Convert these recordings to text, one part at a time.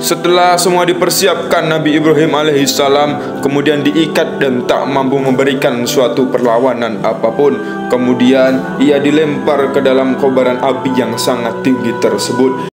Setelah semua dipersiapkan, Nabi Ibrahim alaihissalam kemudian diikat dan tak mampu memberikan suatu perlawanan apapun. Kemudian ia dilempar ke dalam kobaran api yang sangat tinggi tersebut.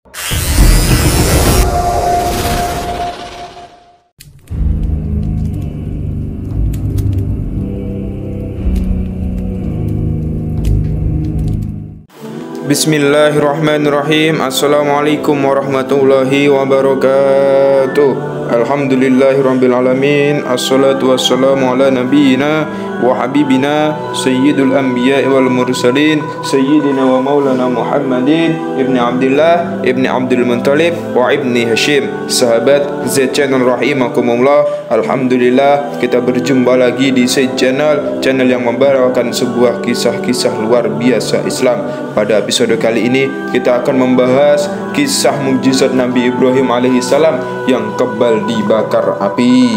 Bismillahirrahmanirrahim. Assalamualaikum warahmatullahi wabarakatuh. Alhamdulillahirabbil alamin. Assalatu wassalamu ala nabiyyina wa habibina sayyidul anbiya'i wal mursalin sayyidina wa maulana Muhammadin ibni Abdullah ibni Abdul Muttalib wa ibni Hashim. Sahabat Z Channel rahimakumullah, alhamdulillah kita berjumpa lagi di Z Channel yang membawakan sebuah kisah-kisah luar biasa Islam. Pada episode kali ini kita akan membahas kisah mukjizat Nabi Ibrahim alaihissalam yang kebal dibakar api.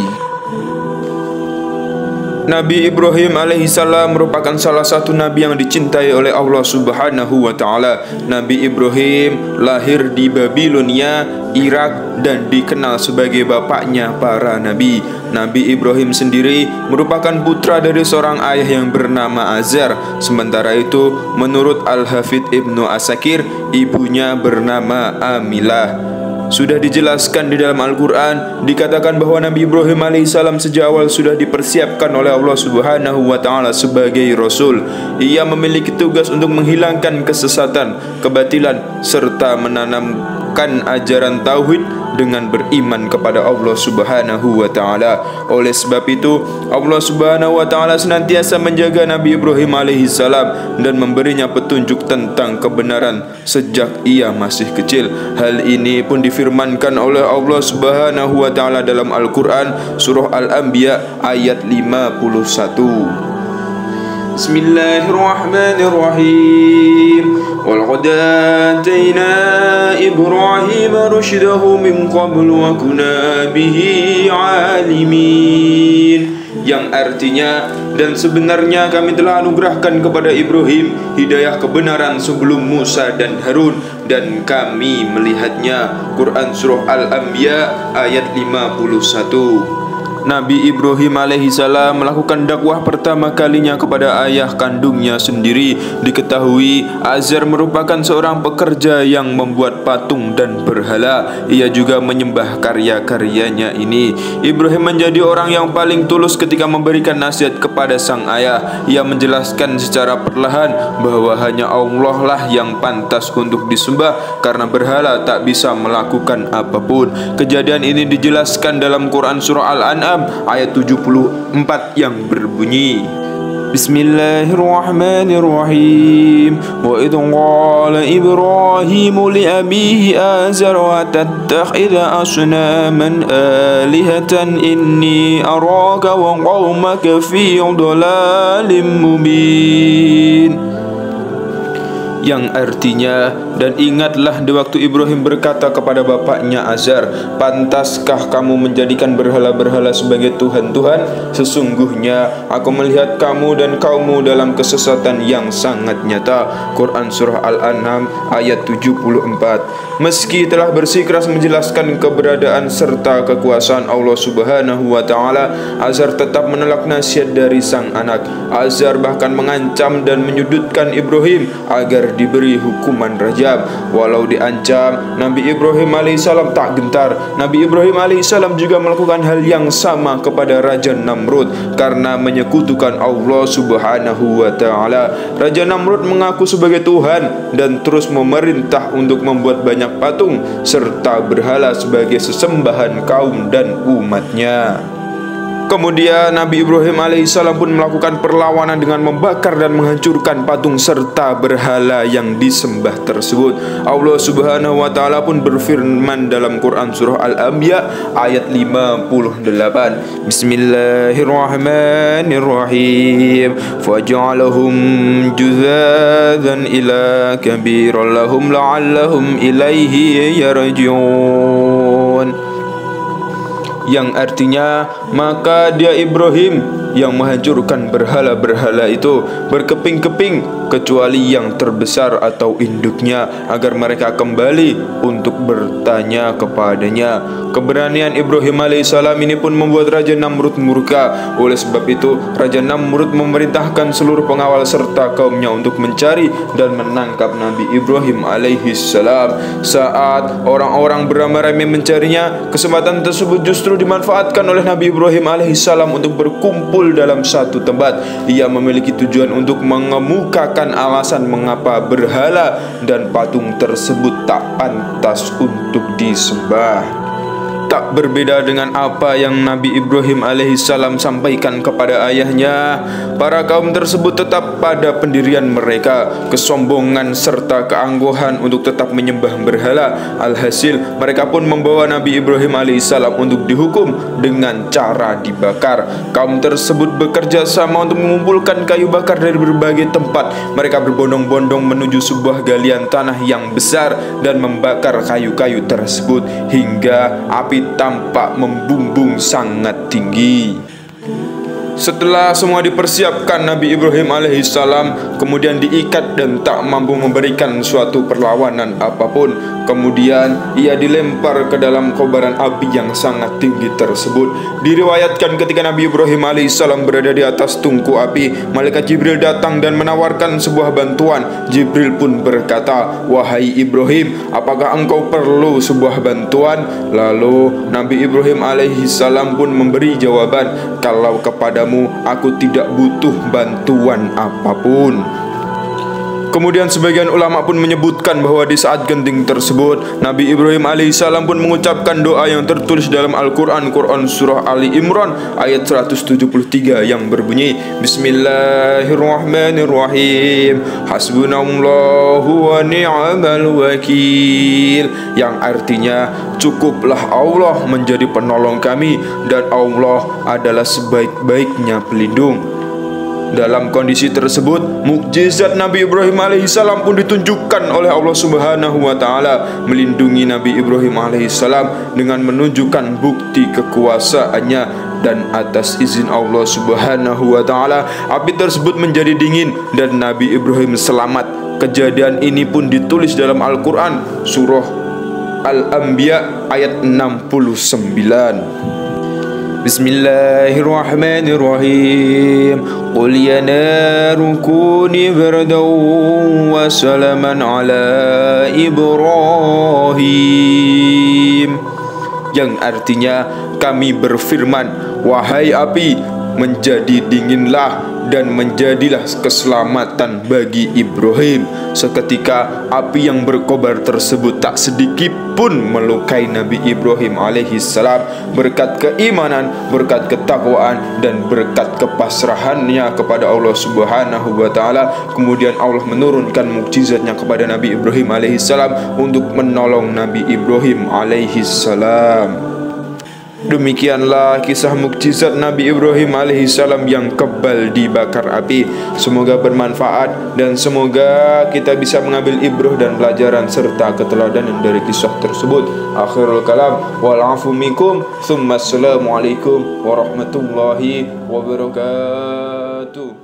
Nabi Ibrahim alaihissalam merupakan salah satu nabi yang dicintai oleh Allah subhanahu wa ta'ala. Nabi Ibrahim lahir di Babilonia, Irak, dan dikenal sebagai bapaknya para nabi. Nabi Ibrahim sendiri merupakan putra dari seorang ayah yang bernama Azar. Sementara itu, menurut Al-Hafidh Ibnu Asakir, ibunya bernama Amilah. Sudah dijelaskan di dalam Al-Quran, dikatakan bahwa Nabi Ibrahim alaihissalam sejak awal sudah dipersiapkan oleh Allah subhanahu wa ta'ala sebagai Rasul. Ia memiliki tugas untuk menghilangkan kesesatan, kebatilan, serta menanamkan ajaran tauhid dengan beriman kepada Allah subhanahu wa ta'ala. Oleh sebab itu, Allah subhanahu wa ta'ala senantiasa menjaga Nabi Ibrahim alaihissalam dan memberinya petunjuk tentang kebenaran sejak ia masih kecil. Hal ini pun difirmankan oleh Allah subhanahu wa ta'ala dalam Al-Quran surah Al-Anbiya ayat 51. Bismillahirrahmanirrahim. Walaqad atayna Ibrahima rusydahu min qablu wa kunna bihi alimin. Yang artinya, dan sebenarnya kami telah anugerahkan kepada Ibrahim hidayah kebenaran sebelum Musa dan Harun, dan kami melihatnya. Quran surah Al-Anbiya ayat 51. Nabi Ibrahim alaihissalam melakukan dakwah pertama kalinya kepada ayah kandungnya sendiri. Diketahui Azar merupakan seorang pekerja yang membuat patung dan berhala. Ia juga menyembah karya-karyanya ini. Ibrahim menjadi orang yang paling tulus ketika memberikan nasihat kepada sang ayah. Ia menjelaskan secara perlahan bahwa hanya Allah lah yang pantas untuk disembah, karena berhala tak bisa melakukan apapun. Kejadian ini dijelaskan dalam Quran surah Al-An'am ayat 74 yang berbunyi, Bismillahirrahmanirrahim. Wa idh qala Ibrahimu li abihi Azar wa tattakhidha asnaman alihatan inni araka wa qaumaka fi dhalalin mubin. Yang artinya, dan ingatlah di waktu Ibrahim berkata kepada bapaknya Azar, pantaskah kamu menjadikan berhala-berhala sebagai Tuhan-Tuhan? Sesungguhnya aku melihat kamu dan kaummu dalam kesesatan yang sangat nyata. Quran surah Al-An'am ayat 74. Meski telah bersikeras menjelaskan keberadaan serta kekuasaan Allah subhanahu wa ta'ala, Azar tetap menolak nasihat dari sang anak. Azar bahkan mengancam dan menyudutkan Ibrahim agar diberi hukuman rajam. Walau diancam, Nabi Ibrahim alaihissalam tak gentar. Nabi Ibrahim alaihissalam juga melakukan hal yang sama kepada Raja Namrud karena menyekutukan Allah subhanahu wa ta'ala. Raja Namrud mengaku sebagai Tuhan dan terus memerintah untuk membuat banyak patung serta berhala sebagai sesembahan kaum dan umatnya. Kemudian Nabi Ibrahim alaihissalam pun melakukan perlawanan dengan membakar dan menghancurkan patung serta berhala yang disembah tersebut. Allah subhanahu wa ta'ala pun berfirman dalam Quran surah Al-Anbiya ayat 58, Bismillahirrahmanirrahim. Faj'alahum juzadzan ila kabiran lahum la'allahum ilaihi yarji'un. Yang artinya, maka dia Ibrahim yang menghancurkan berhala-berhala itu berkeping-keping kecuali yang terbesar atau induknya, agar mereka kembali untuk bertanya kepadanya. Keberanian Ibrahim alaihissalam ini pun membuat Raja Namrud murka. Oleh sebab itu, Raja Namrud memerintahkan seluruh pengawal serta kaumnya untuk mencari dan menangkap Nabi Ibrahim alaihissalam. Saat orang-orang beramai-ramai mencarinya, kesempatan tersebut justru dimanfaatkan oleh Nabi Ibrahim alaihissalam untuk berkumpul dalam satu tempat. Ia memiliki tujuan untuk mengemukakan alasan mengapa berhala dan patung tersebut tak pantas untuk disembah. Tak berbeda dengan apa yang Nabi Ibrahim alaihissalam sampaikan kepada ayahnya, para kaum tersebut tetap pada pendirian mereka, kesombongan serta keangkuhan untuk tetap menyembah berhala. Alhasil, mereka pun membawa Nabi Ibrahim alaihissalam untuk dihukum dengan cara dibakar. Kaum tersebut bekerja sama untuk mengumpulkan kayu bakar dari berbagai tempat. Mereka berbondong-bondong menuju sebuah galian tanah yang besar dan membakar kayu-kayu tersebut hingga api tampak membumbung sangat tinggi. Setelah semua dipersiapkan, Nabi Ibrahim alaihissalam kemudian diikat dan tak mampu memberikan suatu perlawanan apapun. Kemudian ia dilempar ke dalam kobaran api yang sangat tinggi tersebut. Diriwayatkan ketika Nabi Ibrahim alaihissalam berada di atas tungku api, malaikat Jibril datang dan menawarkan sebuah bantuan. Jibril pun berkata, "Wahai Ibrahim, apakah engkau perlu sebuah bantuan?" Lalu Nabi Ibrahim alaihissalam pun memberi jawaban, "Kalau kepadamu aku tidak butuh bantuan apapun." Kemudian sebagian ulama pun menyebutkan bahwa di saat genting tersebut, Nabi Ibrahim alaihissalam pun mengucapkan doa yang tertulis dalam Al-Quran, Quran Surah Ali Imran ayat 173 yang berbunyi, Bismillahirrahmanirrahim, Hasbunallahu wa ni'mal wakil, yang artinya cukuplah Allah menjadi penolong kami dan Allah adalah sebaik-baiknya pelindung. Dalam kondisi tersebut, mukjizat Nabi Ibrahim alaihissalam pun ditunjukkan oleh Allah Subhanahu wa taala melindungi Nabi Ibrahim alaihissalam dengan menunjukkan bukti kekuasaannya, dan atas izin Allah Subhanahu wa taala api tersebut menjadi dingin dan Nabi Ibrahim selamat. Kejadian ini pun ditulis dalam Al-Quran Surah Al-Anbiya ayat 69. Bismillahirrahmanirrahim. Qul ya naru kuni bardan wa salaman ala Ibrahim, yang artinya kami berfirman, wahai api, menjadi dinginlah dan menjadilah keselamatan bagi Ibrahim. Seketika api yang berkobar tersebut tak sedikit pun melukai Nabi Ibrahim alaihissalam. Berkat keimanan, berkat ketakwaan, dan berkat kepasrahannya kepada Allah Subhanahu wa taala, kemudian Allah menurunkan mukjizatnya kepada Nabi Ibrahim alaihissalam untuk menolong Nabi Ibrahim alaihissalam. Demikianlah kisah mukjizat Nabi Ibrahim alaihissalam yang kebal dibakar api. Semoga bermanfaat dan semoga kita bisa mengambil ibrah dan pelajaran serta keteladanan dari kisah tersebut. Akhirul kalam, wal afu minkum, tsumma assalamualaikum warahmatullahi wabarakatuh.